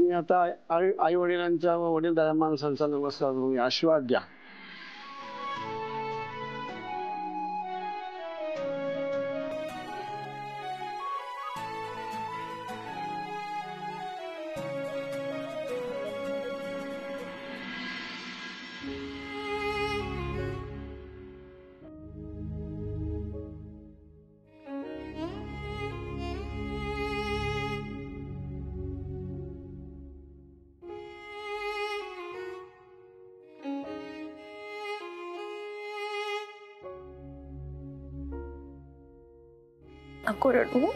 तुम्ही आता आई वडिलांचा व वडीलधाऱ्या माणसांचा नमस्कार तुम्ही आशीर्वाद द्या. नको रडू.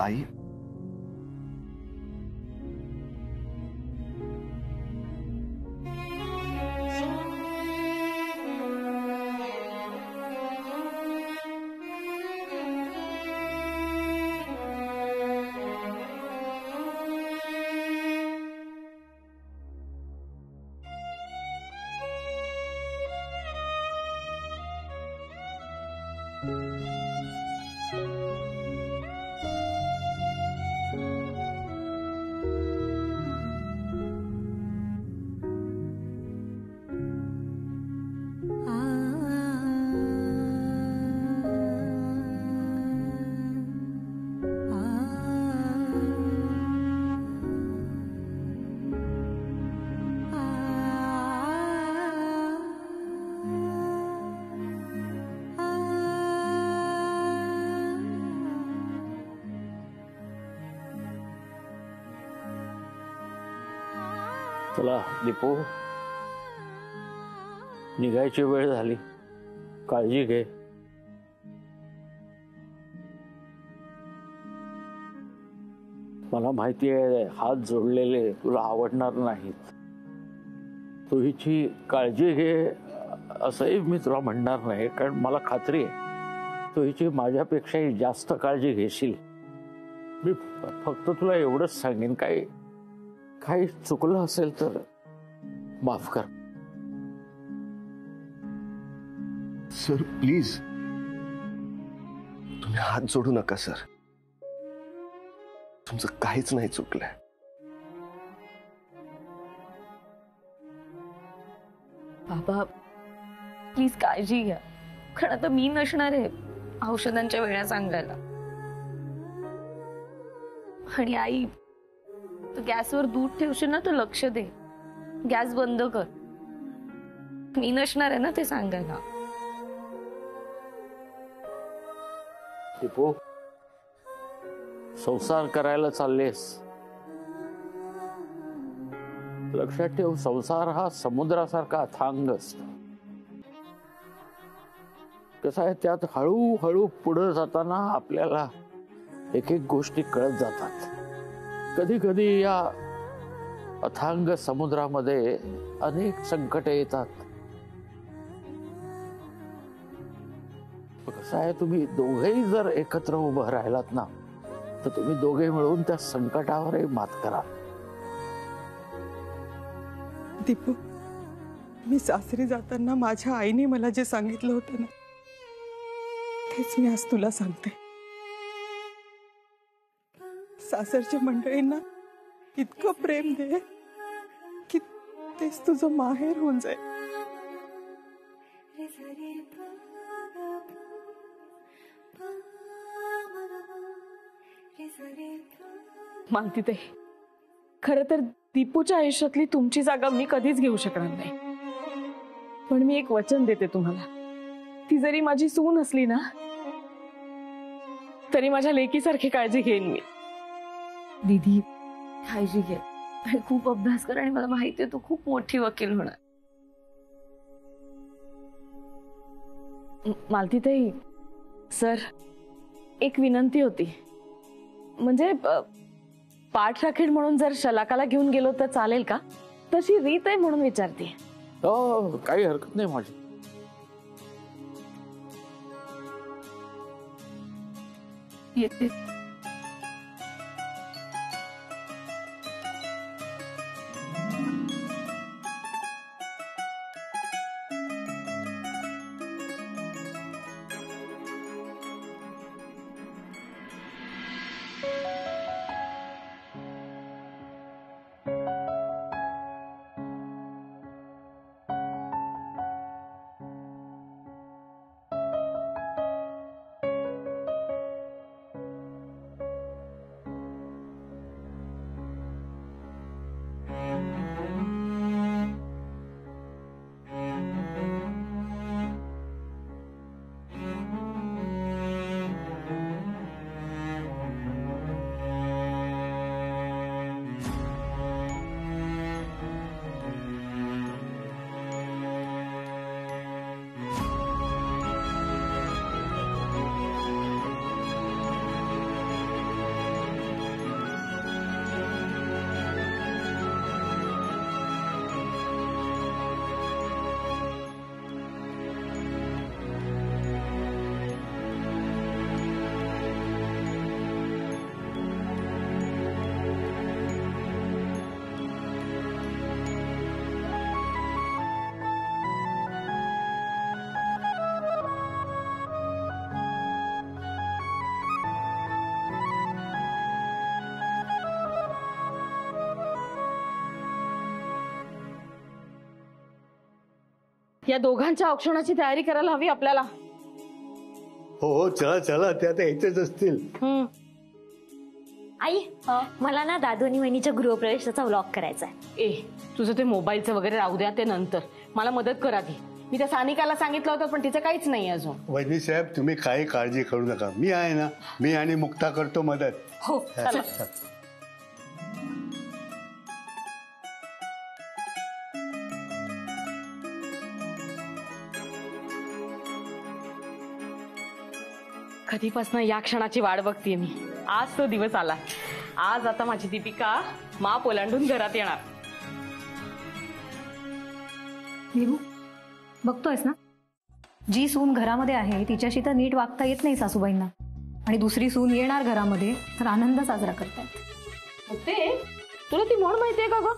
आई, चला दीपू, निघायची वेळ झाली. काळजी घे. मला माहिती आहे हात जोडलेले तुला आवडणार नाहीत. तू हिची काळजी घे असंही मी तुला म्हणणार नाही, कारण मला खात्री आहे तू हिची माझ्यापेक्षाही जास्त काळजी घेशील. मी फक्त तुला एवढंच सांगेन, काही चुकलं असेल तर माफ कर. सर प्लीज तुम्ही हात जोडू नका सर. तुमचं काहीच नाही चुकलंय. बाबा प्लीज काळजी घ्या, कारण आता मी नसणार आहे औषधांच्या वेळा सांगायला. आणि आई, तू गॅसवर दूध ठेवशील ना तर लक्ष दे, गॅस बंद कर. मी नसणार आहे ना ते सांगायला. दीपू, संसार करायला चाललेस, लक्षात ठेव संसार हा समुद्रासारखा अथांग असतो. कसं आहे त्यात हळूहळू पुढे जाताना आपल्याला एक एक गोष्टी कळत जातात. कधी कधी या अथांग समुद्रामध्ये अनेक संकटे येतात. कसं आहे तुम्ही दोघेही जर एकत्र उभं राहिलात ना तर तुम्ही दोघे मिळून त्या संकटावरही मात करा. दीपू, मी सासरी जाताना माझ्या आईने मला जे सांगितलं होतं ना तेच मी आज तुला सांगते. सासरच्या मंडळींना इतकं प्रेम दे की तेच तुझं माहेर होऊन जाईल. मानती ताई, खरं तर दीपूच्या आयुष्यातली तुमची जागा मी कधीच घेऊ शकणार नाही, पण मी एक वचन देते तुम्हाला. ती जरी माझी सून असली ना तरी माझ्या लेकीसारखी काळजी घेईन मी. दीदी काळजी घे आणि खूप अभ्यास कर, आणि मला माहिती आहे तू खूप मोठी वकील होणार. मालतीताई, सर, एक विनंती होती. म्हणजे पाठ राखीण म्हणून जर शलाकाला घेऊन गेलो तर चालेल का? तशी रीत आहे म्हणून विचारते. हो, काही हरकत नाही माझी. येते. या दोघांच्या औक्षणाची तयारी करायला हवी आपल्याला. हो चला चला, ते आता येतच असतील. आई, मला ना दादू आणि वहिनीच्या गृहप्रवेशाचा व्लॉग करायचा आहे. ए, तुझं ते मोबाईलचं वगैरे राहू द्या, ते नंतर. मला मदत करा ती. मी त्या सानिकाला सांगितलं होतं पण तिचं काहीच नाही अजून. वहिनी साहेब, तुम्ही काही काळजी करू नका, मी आहे ना. मी आणि मुक्ता करतो मदत. हो, चला. कधीपासून या क्षणाची वाट बघतीये मी. आज तो दिवस आला. आज आता माझी दीपिका माप ओलांडून घरात येणार. विभू, बघतोयस ना, जी सून घरामध्ये आहे तिच्याशी तर नीट वागता येत नाही सासूबाईंना, आणि दुसरी सून येणार घरामध्ये तर आनंद साजरा करतात. ते तुला ती म्हण माहितीये का ग?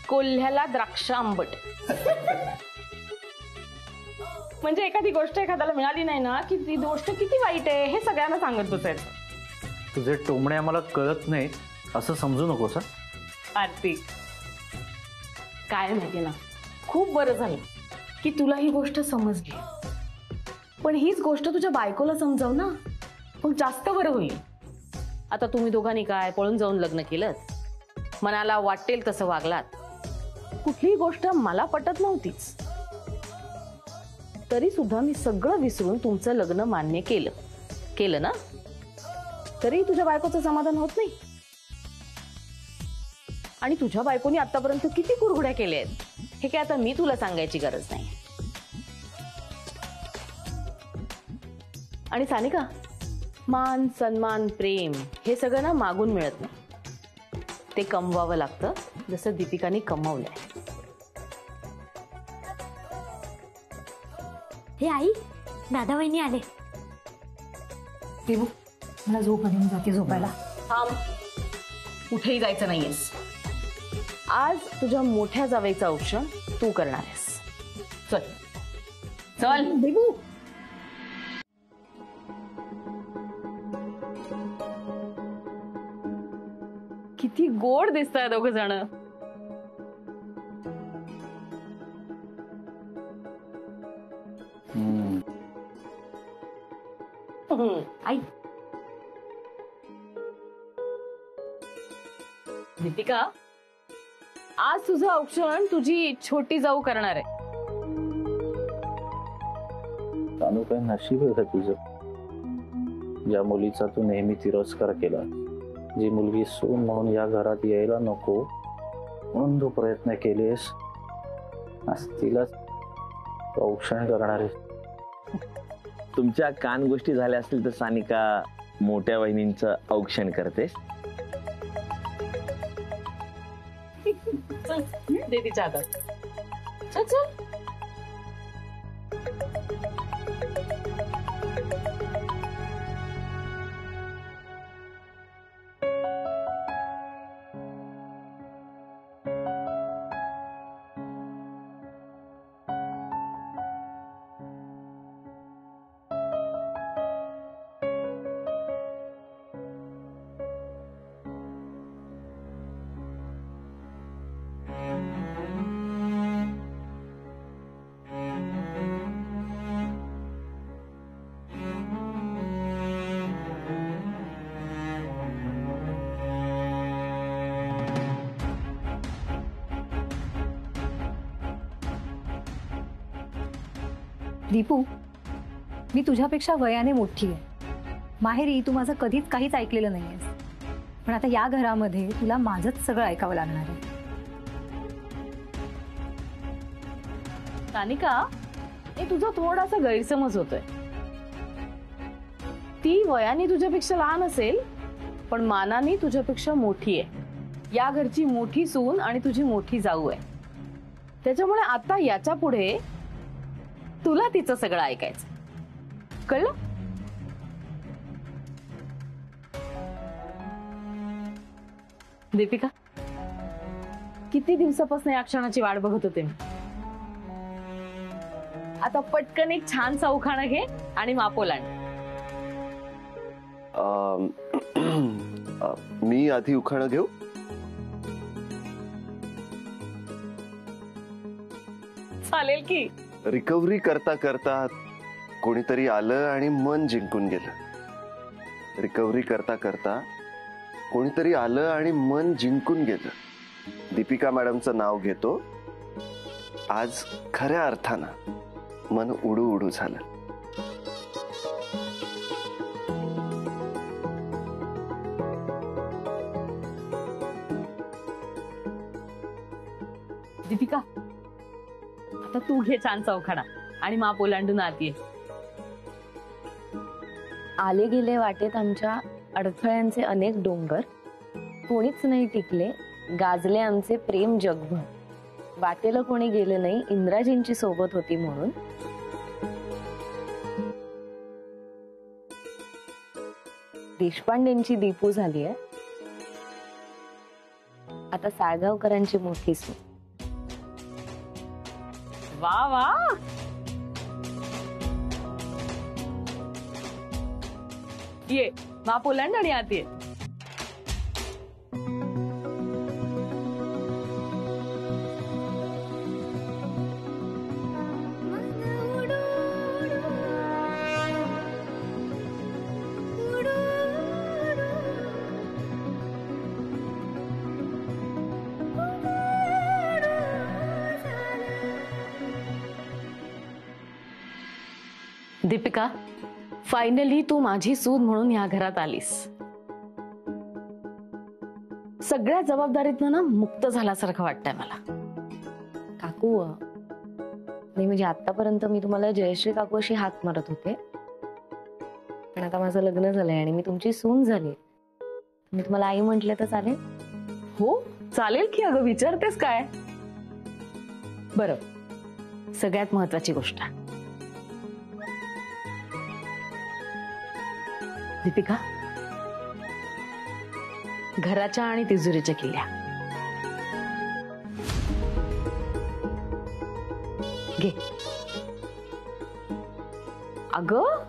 कोल्ह्याला द्राक्ष आंबट. म्हणजे एखादी गोष्ट एखाद्याला मिळाली नाही ना की ती गोष्ट किती वाईट आहे हे सगळ्यांना सांगत बसायचं. तुझे टोमणे आम्हाला कळत नाही असं समजू नकोस. आरती, काय माहिती ना, खूप बरं झालं की तुला ही गोष्ट समजली. पण हीच गोष्ट तुझ्या बायकोला समजाव ना, मग जास्त बरं होईल. आता तुम्ही दोघांनी काय पळून जाऊन लग्न केलं, मनाला वाटेल तसं वागलात, कुठलीही गोष्ट मला पटत नव्हतीच, तरी सुद्धा मी सगळं विसरून तुमचं लग्न मान्य केलं ना. तरी तुझ्या बायकोचं समाधान होत नाही. आणि तुझ्या बायकोनी आतापर्यंत किती कुरघुड्या केल्या आहेत हे काय आता मी तुला सांगायची गरज नाही. आणि सानिका, मान सन्मान प्रेम हे सगळं ना मागून मिळत नाही, ते कमवावं लागतं, जसं दीपिकाने कमवलंय. हे आई, दादा वहिनी आले. विभू, मला झोप आली, मी जाते झोपायला. थांब, कुठेही जायचं नाहीयेस. आज तुझ्या मोठ्या जावेचं औक्षण तू करणार आहेस. चल चल विभू. किती गोड दिसताय दोघ जण. आई, दीपिका, आज तुझं औक्षण तुझी छोटी जाऊ करणार आहे. तानू, काय नशीब आहे का तुझं, ज्या मुलीचा तू नेहमी तिरस्कार केला, जी मुलगी सून म्हणून या घरात यायला नको म्हणून तू प्रयत्न केलेस, आज तिलाच औक्षण करणार आहे. तुमच्या कान गोष्टी झाल्या असतील तर सानिका मोठ्या वहिनींचं औक्षण करतेस. दे तिच्या हातात. चल चल. दीपू, मी तुझ्यापेक्षा वयाने मोठी आहे. माहेरी तू माझं कधीच काहीच ऐकलेलं नाहीयेस, पण आता या घरामध्ये तुला माझंच सगळं ऐकावं लागणार आहे. सानिका, हे तुझा थोडासा गैरसमज होतोय. ती वयाने तुझ्यापेक्षा लहान असेल, पण मानाने तुझ्यापेक्षा मोठी आहे. या घरची मोठी सून आणि तुझी मोठी जाऊ आहे. त्याच्यामुळे आता याच्या पुढे तुला तिचं सगळं ऐकायचं. कळलं? दीपिका, किती दिवसापासून या क्षणाची वाट बघत होते मी. आता पटकन एक छानसा उखाणा घे आणि माप ओलांड. मी आधी उखाणं घेऊ? चालेल की. रिकव्हरी करता करता कोणीतरी आलं आणि मन जिंकून गेलं. रिकव्हरी करता करता कोणीतरी आलं आणि मन जिंकून गेलं. दीपिका मॅडमचं नाव घेतो. आज खऱ्या अर्थानं मन उडू उडू झालं. दीपिका, आता तू घे छानसा उखाणा आणि माप ओलांडून आतीये. आले गेले वाटेत आमच्या अडथळ्यांचे अनेक डोंगर, कोणीच नाही टिकले, गाजले आमचे प्रेम जगभर. वाटेला कोणी गेले नाही, इंद्राजींची सोबत होती म्हणून. देशपांडेंची दीपू झालीय आता साळगावकरांची मोठी सून. वा वा. ये माप ओलांड आणि आतीये. दीपिका, फायनली तू माझी सून म्हणून या घरात आलीस. सगळ्या जबाबदारीतनं ना मुक्त झाल्यासारखं वाटतंय मला. काकू, नाही म्हणजे आतापर्यंत मी तुम्हाला जयश्री काकू अशी हाक मारत होते, पण आता माझं लग्न झालंय आणि मी तुमची सून झाली. मी तुम्हाला आई म्हटलं तर चालेल? हो चालेल की. अगं विचारतेस काय. बरं, सगळ्यात महत्वाची गोष्ट दीपिका, घराच्या आणि तिजोरीच्या किल्ल्या घे. अगं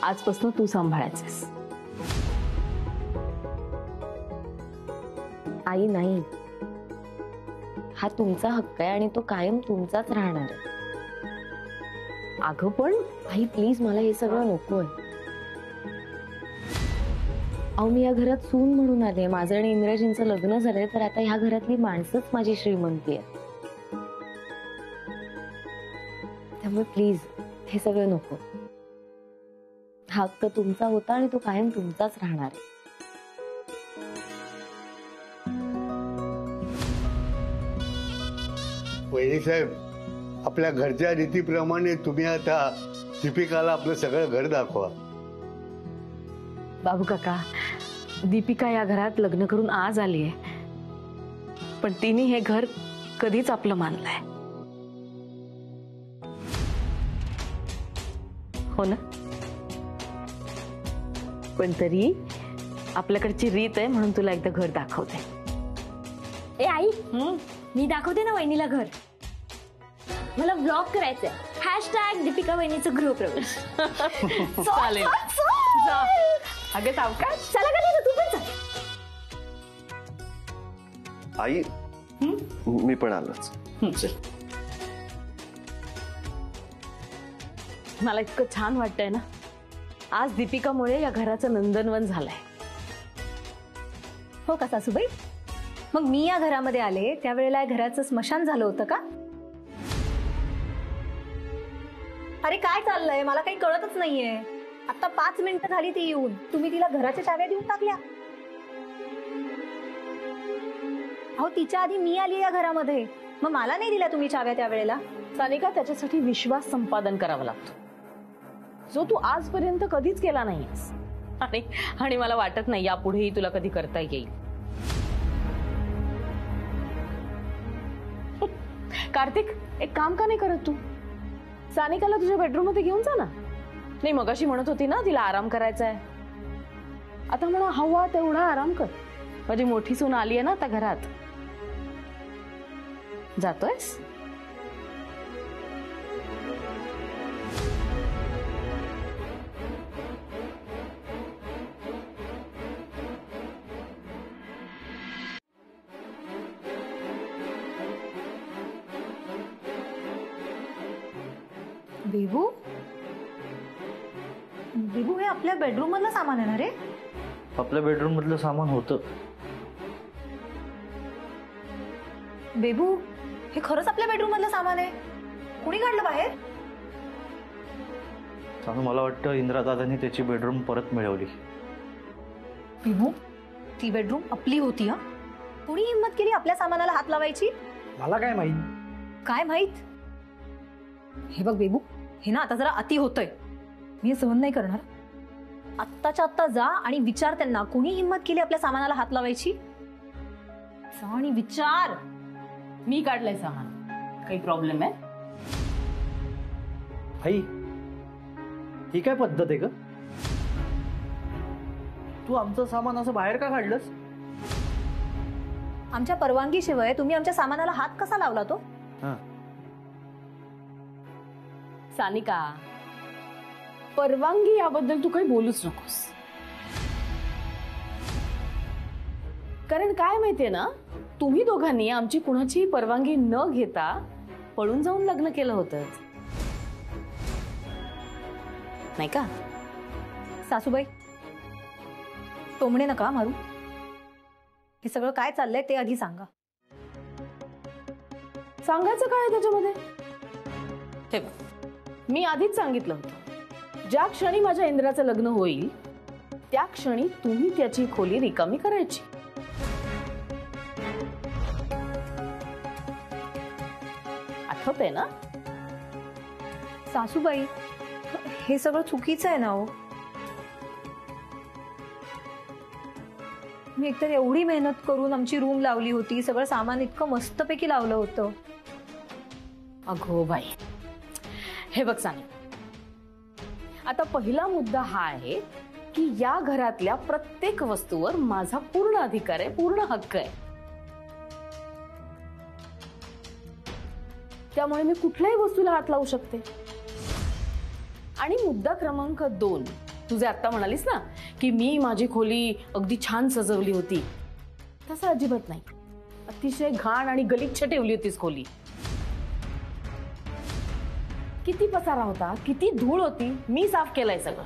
आजपासून तू सांभाळायचंस. आई नाही, हा तुमचा हक्क आहे आणि तो कायम तुमचाच राहणार आहे. अगं पण आई प्लीज, मला हे सगळं नकोय. अहो, मी या घरात सून म्हणून आले. माझं आणि इंद्राजींचं लग्न झालंय, तर आता ह्या घरातली माणसंच माझी श्रीमंती आहे. त्यामुळे प्लीज हे सगळं नको. हा हक्क तुमचा होता आणि तो कायम तुमचाच राहणार आहे. वहिनी साहेब, आपल्या घरच्या रीतीप्रमाणे तुम्ही आता दीपिकाला आपलं सगळं घर दाखवा. बाबू काका, दीपिका या घरात लग्न करून आज आली आहे, पण तिने हे घर कधीच आपलं मानलंय. हो ना? पण तरी आपल्याकडची रीत आहे म्हणून तुला एकदा घर दाखवते. ए आई, मी दाखवते ना वहिनीला घर. मला ब्लॉग करायचंय. #दीपिका वहिनीचं गृहप्रवेश. चालेल. जा. अगं सावकाश. चला का नाही, तू पण चल. आई मी पण आलोच. मला इतकं छान वाटतंय ना, आज दीपिकामुळे या घराचं नंदनवन झालंय. हो का सासूबाई? मग मी या घरामध्ये आले त्यावेळेला या घराचं स्मशान झालं होतं का? अरे काय चाललंय, मला काही कळतच नाहीये. आता 5 मिनिटं झाली ती येऊन, तुम्ही तिला घराच्या चाव्या देऊन टाकल्या. अहो तिच्या आधी मी आली या घरामध्ये, मग मला नाही दिल्या तुम्ही चाव्या त्यावेळेला. सानिका, त्याच्यासाठी विश्वास संपादन करावा लागतो, जो तू आजपर्यंत कधीच केला नाहीस. आणि मला वाटत नाही यापुढेही तुला कधी करता येईल. कार्तिक, एक काम का नाही करत तू? सानिकाला तुझ्या बेडरूम मध्ये घेऊन जा ना. नाही, मगाशी म्हणत होती ना तिला आराम करायचा आहे. आता म्हणा हवा तेवढा आराम कर. माझी मोठी सून आली आहे ना आता घरात. जातोयस? बेबू, बेबू हे आपल्या बेडरूम मधलं सामान आहे ना रे? आपल्या बेडरूम मधलं सामान होतं. बेबू, हे खरंच आपल्या बेडरूम मधलं सामान आहे? कुणी काढलं बाहेर? मला वाटतं इंदिरा दादांनी त्याची बेडरूम परत मिळवली. बेबू, ती बेडरूम आपली होती हा? कुणी हिंमत केली आपल्या सामानाला हात लावायची? मला काय माहित. काय माहित? हे बघ बेबू, हे ना आता जरा अति होतंय. मी हे सहन नाही करणार. आत्ताच्या आत्ता जा आणि विचार त्यांना, कोणी हिंमत केली आपल्या सामानाला हात लावायची? जा आणि विचार. मी काढलंय सामान. काही प्रॉब्लेम आहे? आई, ही काय पद्धत आहे ग? तू आमचं सामान असं बाहेर का काढलंस? आमच्या परवानगीशिवाय तुम्ही आमच्या सामानाला हात कसा लावला तो? सानिका, परवानगी याबद्दल तू काही बोलूच नकोस. कारण काय माहितीये ना, तुम्ही दोघांनी आमची कुणाची परवानगी न घेता पळून जाऊन लग्न केलं होतं, नाही का? सासूबाई, टोमणे नका मारू. हे सगळं काय चाललंय ते आधी सांगा. सांगायचं काय आहे त्याच्यामध्ये? हे बघ, मी आधीच सांगितलं होतं, ज्या क्षणी माझ्या इंद्राचं लग्न होईल त्या क्षणी तुम्ही त्याची खोली रिकामी करायची. आठवतंय ना? सासूबाई, हे सगळं चुकीचं आहे ना हो. मी एकतर एवढी मेहनत करून आमची रूम लावली होती, सगळं सामान इतकं मस्तपैकी लावलं होतं. अगो बाई, हे बघ सानी, आता पहिला मुद्दा हा आहे की या घरातल्या प्रत्येक वस्तूवर माझा पूर्ण अधिकार आहे, पूर्ण हक्क आहे. त्यामुळे मी कुठल्याही वस्तूला हात लावू शकते. आणि मुद्दा क्रमांक 2, तुझे आत्ता म्हणालीस ना की मी माझी खोली अगदी छान सजवली होती, तसं अजिबात नाही. अतिशय घाण आणि गलिच्छ ठेवली होतीस खोली. किती पसारा होता, किती धूळ होती, मी साफ केलंय सगळं.